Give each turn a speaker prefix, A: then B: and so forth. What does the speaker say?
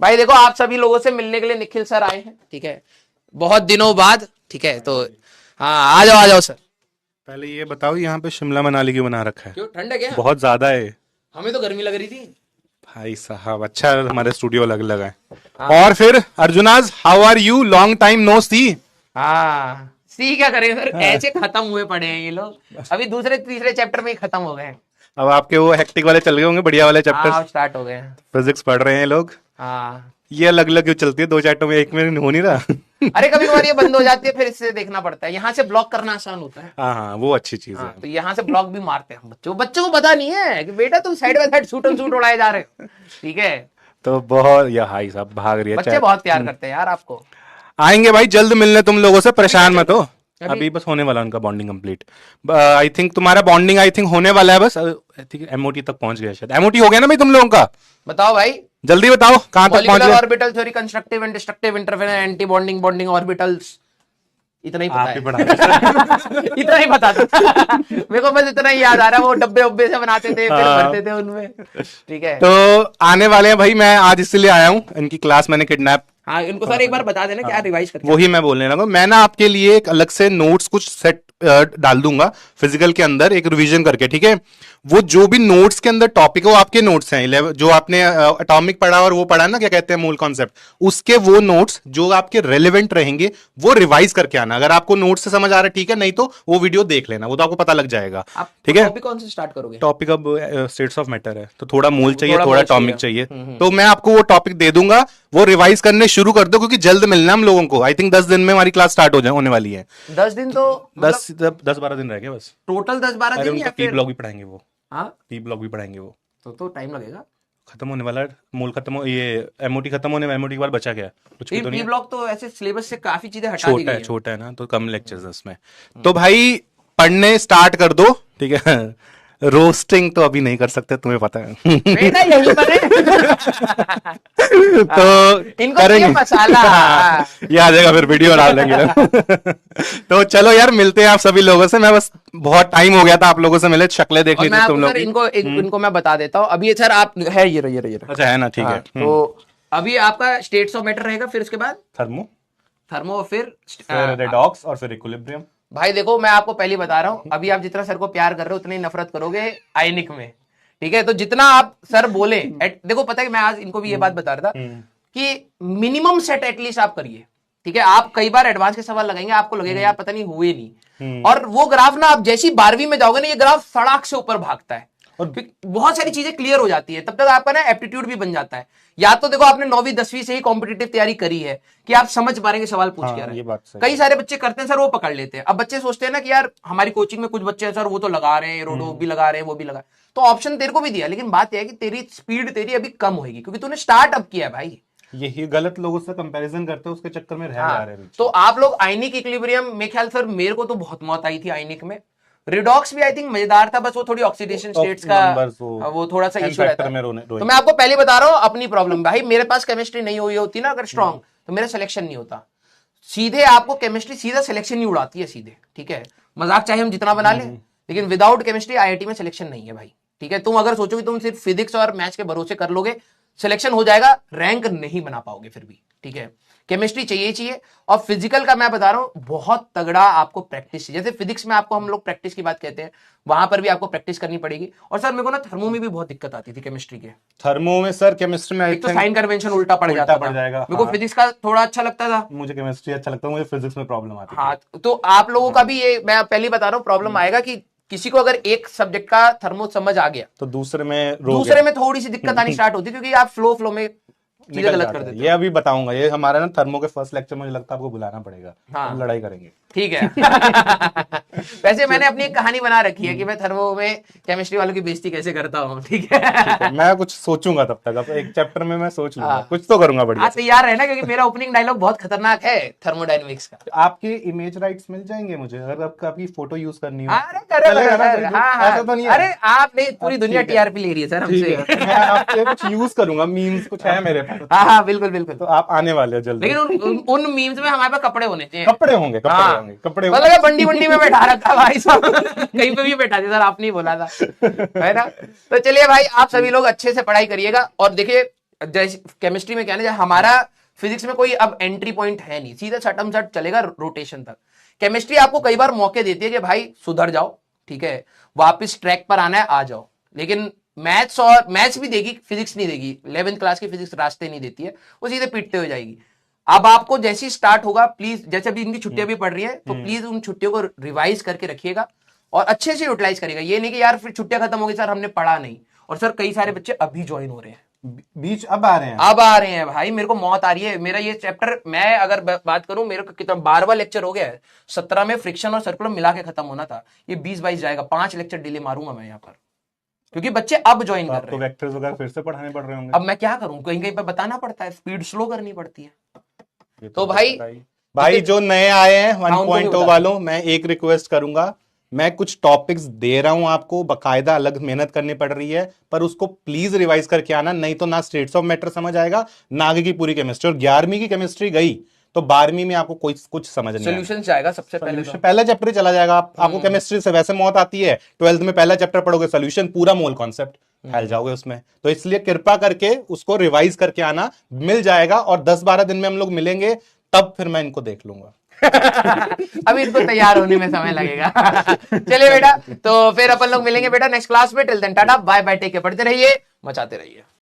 A: भाई देखो आप सभी लोगों से मिलने के लिए निखिल सर आए हैं, ठीक है, बहुत दिनों बाद, ठीक है। तो हाँ आ जाओ सर।
B: पहले ये बताओ यहाँ पे शिमला मनाली क्यों बना रखा है?
A: क्यों, ठंड है क्या?
B: बहुत ज्यादा है।
A: हमें तो गर्मी लग रही थी।
B: भाई साहब अच्छा है हमारे स्टूडियो अलग अलग है।
A: हाँ।
B: और फिर अर्जुनाज, how are you? Long time no see.
A: हाँ सी क्या करें सर, ऐसे खत्म हुए पड़े हैं ये लोग, अभी दूसरे तीसरे चैप्टर में ही खत्म हो गए हैं।
B: अब आपके वो हेक्टिक वाले चल गए होंगे, बढ़िया वाले
A: हाँ
B: चैप्टर।
A: स्टार्ट हो गए हैं।
B: फिजिक्स पढ़ रहे हैं लोग।
A: हाँ
B: ये अलग अलग क्यों चलती है? दो चैप्टर में एक में हो नहीं रहा।
A: अरे कभी कभार ये बंद हो जाती है, फिर इससे देखना पड़ता है। यहाँ से ब्लॉक करना आसान होता है।
B: हाँ हाँ, वो अच्छी चीज
A: हाँ,
B: है।
A: तो यहाँ से ब्लॉक भी मारते हैं हम बच्चों को पता नहीं है कि बेटा तुम side by side suit and suit उड़ाए जा रहे हो, ठीक है।
B: तो बहुत, या भाई साहब भाग रही है
A: बच्चे बहुत प्यार करते हैं यार आपको।
B: आएंगे भाई जल्द मिलने तुम लोगों से, परेशान मत हो।
A: अभी-
B: अभी बस होने वाला उनका बॉन्डिंग कंप्लीट। आई थिंक तुम्हारा बॉन्डिंग आई थिंक होने वाला है, बस आई थिंक एमओटी तक पहुंच गया शायद। एमओटी हो गया ना भाई तुम लोगों का?
A: बताओ भाई।
B: जल्दी बताओ कहां तक पहुंच
A: मॉलिक्यूलर
B: गए?
A: Orbital theory, constructive and destructive interference, anti bonding, bonding orbitals, इतना ही पता
B: आप
A: है।
B: ही पढ़ा रहे हो।
A: इतना ही पता था। मेरे को बस इतना ही याद आ रहा है, वो डब्बे उब्बे से बनाते थे फिर
B: हाँ।
A: भरते थे उनमें, ठीक है।
B: तो आने वाले हैं भाई, मैं आज इसलिए आया हूँ, इनकी क्लास मैंने किडनैप।
A: हाँ इनको सर एक बार बता देना क्या रिवाइज करके।
B: वही मैं बोलने लगा, मैं ना आपके लिए एक अलग से नोट्स कुछ सेट डाल दूंगा फिजिकल के अंदर, एक रिवीजन करके, ठीक है। वो जो भी नोट्स के अंदर टॉपिक है वो आपके नोट्स हैं, जो आपने एटॉमिक पढ़ा और वो पढ़ा ना, क्या कहते हैं मूल कॉन्सेप्ट, उसके वो नोट्स जो आपके रेलेवेंट रहेंगे वो रिवाइज करके आना। अगर आपको नोट्स से समझ आ रहा है ठीक है, नहीं तो वो वीडियो देख लेना, वो तो आपको पता लग जाएगा, ठीक है।
A: टॉपिक कौन से स्टार्ट करोगे?
B: टॉपिक अब स्टेट्स ऑफ मैटर है, तो थोड़ा मूल चाहिए,
A: थोड़ा
B: थोड़ा
A: मूल
B: टॉपिक
A: चाहिए।
B: चाहिए। तो मैं आपको वो टॉपिक दे दूंगा, वो रिवाइज करने शुरू कर दो, क्योंकि जल्द मिलना हम लोगों को। आई थिंक 10 दिन में हमारी क्लास स्टार्ट होने वाली है।
A: 10 दिन तो
B: 10-12 दिन रह गए बस।
A: टोटल 10-12
B: अरे
A: दिन
B: उनका
A: या
B: पी
A: फिर?
B: ब्लॉग भी पढ़ाएंगे वो।
A: हाँ
B: पी ब्लॉग भी पढ़ाएंगे वो।
A: तो टाइम लगेगा।
B: खत्म होने वाला है, मूल खत्म हो, ये एमओटी खत्म होने, एमओटी के बाद बचा क्या कुछ भी तो नहीं
A: पी
B: है।
A: ब्लॉक तो ऐसे सिलेबस से काफी चीजें हटा दी
B: छोटा
A: गई
B: है,
A: हैं।
B: छोटा है ना, तो कम लेक्चर्स है उसमें। तो भाई पढ़ने स्टार्ट कर दो, ठीक है। रोस्टिंग तो अभी नहीं कर सकते, तुम्हें पता है।
A: बेटा यही पर है।
B: तो
A: इनको
B: करेंगे
A: चाहिए मसाला।
B: ये आ जाएगा, फिर वीडियो डाल देंगे। तो चलो यार, मिलते हैं आप सभी लोगों से। मैं बस बहुत टाइम हो गया था आप लोगों से मिले, शक्लें देखनी
A: और मैं
B: थी तुम
A: आपको
B: लोग
A: सर
B: की।
A: इनको मैं बता देता हूँ अभी। सर आप है ये रही
B: अच्छा है ना, ठीक है।
A: तो अभी आपका स्टेट्स ऑफ मैटर रहेगा, फिर उसके बाद
B: थर्मो,
A: थर्मो, फिर
B: रेडॉक्स और फिर इक्विलिब्रियम।
A: भाई देखो मैं आपको पहले बता रहा हूँ, अभी आप जितना सर को प्यार कर रहे हो उतनी नफरत करोगे आयनिक में, ठीक है। तो जितना आप सर बोले देखो पता है कि मैं आज इनको भी ये बात बता रहा था कि मिनिमम सेट एटलीस्ट आप करिए, ठीक है। आप कई बार एडवांस के सवाल लगाएंगे, आपको लगेगा यार पता नहीं हुए नहीं, और वो ग्राफ ना आप जैसी 12वीं में जाओगे ना, ये ग्राफ सड़क से ऊपर भागता है और बहुत सारी चीजें क्लियर हो जाती है। तब तक आपका ना एप्टीट्यूड भी बन जाता है। या तो देखो आपने 9वीं 10वीं से ही कॉम्पिटिटिव तैयारी करी है कि आप समझ पा रहे हैं सवाल पूछ के आ रहे
B: ये
A: हैं।
B: बात सही
A: कई सारे बच्चे करते हैं सर, वो पकड़ लेते हैं। अब बच्चे सोचते हैं ना कि यार हमारी कोचिंग में कुछ बच्चे हैं सर, वो तो लगा रहे हैं, रोडो भी लगा रहे हैं, वो भी लगा, तो ऑप्शन तेरे को भी दिया, लेकिन बात यह है कि तेरी स्पीड तेरी अभी कम होगी क्योंकि तूने स्टार्ट अप किया है भाई।
B: यही गलत लोगों से कंपैरिजन करते हैं, उसके चक्कर में रह जा रहे हैं।
A: तो आप लोग आयनिक इक्विलिब्रियम, मेरे ख्याल सर मेरे को तो बहुत मौत आई थी आयनिक में। रिडॉक्स भी आई थिंक मजेदार था, बस वो थोड़ी ऑक्सीडेशन स्टेट्स का वो थोड़ा सा इशू रहता है। तो मैं आपको पहले बता रहा हूँ अपनी प्रॉब्लम, भाई मेरे पास केमिस्ट्री नहीं हुई होती ना अगर स्ट्रांग, तो मेरा सिलेक्शन नहीं होता। सीधे आपको केमिस्ट्री सीधा सिलेक्शन नहीं उड़ाती है सीधे, ठीक है। मजाक चाहे हम जितना बना लें, लेकिन विदाउट केमिस्ट्री आईआईटी में सिलेक्शन नहीं है भाई, ठीक है। तुम अगर सोचो कि तुम सिर्फ फिजिक्स और मैथ्स के भरोसे कर लोगे, सिलेक्शन हो जाएगा, रैंक नहीं बना पाओगे फिर भी, ठीक है। केमिस्ट्री चाहिए। और फिजिकल का मैं बता रहा हूं बहुत तगड़ा आपको प्रैक्टिस चाहिए। जैसे फिजिक्स में आपको हम लोग प्रैक्टिस की बात कहते हैं, वहां पर भी आपको प्रैक्टिस करनी पड़ेगी। और सर मेरे को ना थर्मो में भी बहुत दिक्कत आती थी केमिस्ट्री के।
B: थर्मो में सर, केमिस्ट्री में
A: एक तो साइन कन्वेंशन उल्टा पड़ जाता था। मेरे को फिजिक्स का थोड़ा अच्छा लगता था,
B: मुझे केमिस्ट्री अच्छा लगता है, मुझे फिजिक्स में प्रॉब्लम आती है।
A: हाँ तो आप लोगों का भी ये मैं पहले बता रहा हूँ प्रॉब्लम आएगा कि किसी को अगर एक सब्जेक्ट का थर्मो समझ आ गया
B: तो दूसरे में
A: थोड़ी सी दिक्कत आनी स्टार्ट होती, क्योंकि आप फ्लो में चीजें गलत कर देते।
B: ये अभी बताऊंगा, ये हमारा ना थर्मो के फर्स्ट लेक्चर में मुझे लगता है आपको बुलाना पड़ेगा।
A: हाँ।
B: हम लड़ाई करेंगे,
A: ठीक है। वैसे मैंने अपनी एक कहानी बना रखी है कि मैं थर्मो में केमिस्ट्री वालों की बेइज्जती कैसे करता हूँ, ठीक है।
B: मैं कुछ सोचूंगा तब तक, अब एक चैप्टर में मैं सोच लूंगा, कुछ तो करूंगा बढ़िया।
A: आप तैयार रहना क्योंकि मेरा ओपनिंग डायलॉग बहुत खतरनाक है थर्मोडायनेमिक्स का।
B: आपके इमेज राइट्स मिल जाएंगे मुझे अगर आपकी फोटो यूज करनी हो?
A: अरे करेगा, हाँ
B: ऐसा तो नहीं है?
A: अरे आपने पूरी दुनिया टीआरपी ले रही है सर हमसे।
B: मैं आपके कुछ यूज करूंगा, मीम्स कुछ है मेरे पास।
A: हाँ बिल्कुल बिल्कुल।
B: तो आप आने वाले हो जल्दी।
A: लेकिन उन मीम्स में हमारे पास कपड़े होने चाहिए।
B: कपड़े होंगे, कपड़े होंगे।
A: मतलब बंडी बंडी में बैठा रखा भाई साहब। कहीं पे भी बैठा दिया सर, आपने ही बोला था, है ना। तो चलिए भाई आप सभी लोग अच्छे से पढ़ाई करिएगा। और देखिए जैसे केमिस्ट्री में क्या है ना, हमारा फिजिक्स में कोई अब एंट्री पॉइंट है नहीं, सीधा छटम छट चलेगा रोटेशन तक। केमिस्ट्री आपको कई बार मौके देती है कि भाई सुधर जाओ, ठीक है, वापस ट्रैक पर आना है, आ जाओ। लेकिन मैथ्स भी देगी, फिजिक्स नहीं देगी। 11th क्लास की फिजिक्स रास्ते नहीं देती है, वो सीधे पीटते हुए जाएगी। अब आपको जैसे ही स्टार्ट होगा, प्लीज, जैसे अभी इनकी छुट्टियां भी पड़ रही है, तो प्लीज उन छुट्टियों को रिवाइज करके रखिएगा और अच्छे से यूटिलाइज करेगा। ये नहीं कि यार फिर छुट्टियां खत्म हो गई सर हमने पढ़ा नहीं। और सर कई सारे बच्चे अभी ज्वाइन हो रहे हैं,
B: बीच अब आ रहे हैं,
A: अब आ रहे हैं भाई, मेरे को मौत आ रही है। मेरा ये चैप्टर, मैं अगर बात करूं, मेरे को कितना 12वां लेक्चर हो गया है। 17 में फ्रिक्शन और सर्कुलर मिला के खत्म होना था, ये 20-22 जाएगा। 5 लेक्चर डिले मारूंगा मैं यहाँ पर, क्योंकि बच्चे अब ज्वाइन कर रहे हैं।
B: वेक्टर्स वगैरह फिर से पढ़ाने पड़ रहे होंगे।
A: अब मैं क्या करूं, कहीं कहीं पर बताना पड़ता है, स्पीड स्लो करनी पड़ती है। तो भाई
B: जो नए आए हैं 1.0 वालों, मैं एक रिक्वेस्ट करूंगा, मैं कुछ टॉपिक्स दे रहा हूं आपको, बकायदा अलग मेहनत करनी पड़ रही है, पर उसको प्लीज रिवाइज करके आना, नहीं तो ना स्टेट्स ऑफ मैटर समझ आएगा, ना आगे की पूरी केमिस्ट्री। और 11वीं की केमिस्ट्री गई तो 12वीं में आपको कुछ समझ नहीं आएगा।
A: सॉल्यूशन जाएगा सबसे पहले,
B: पहला चैप्टर चला जाएगा। आपको केमिस्ट्री से वैसे मौत आती है, 12th में पहला चैप्टर पढ़ोगे, सॉल्यूशन पूरा मोल कॉन्सेप्ट फैल जाओगे उसमें। तो इसलिए कृपा करके उसको रिवाइज करके आना, मिल जाएगा। और 10-12 दिन में हम लोग मिलेंगे, तब फिर मैं इनको देख लूंगा।
A: अभी इनको तैयार होने में समय लगेगा। चलिए बेटा, तो फिर अपन लोग मिलेंगे बेटा नेक्स्ट क्लास में। Till then tata bye bye, take care, पढ़ते रहिए, मचाते रहिए।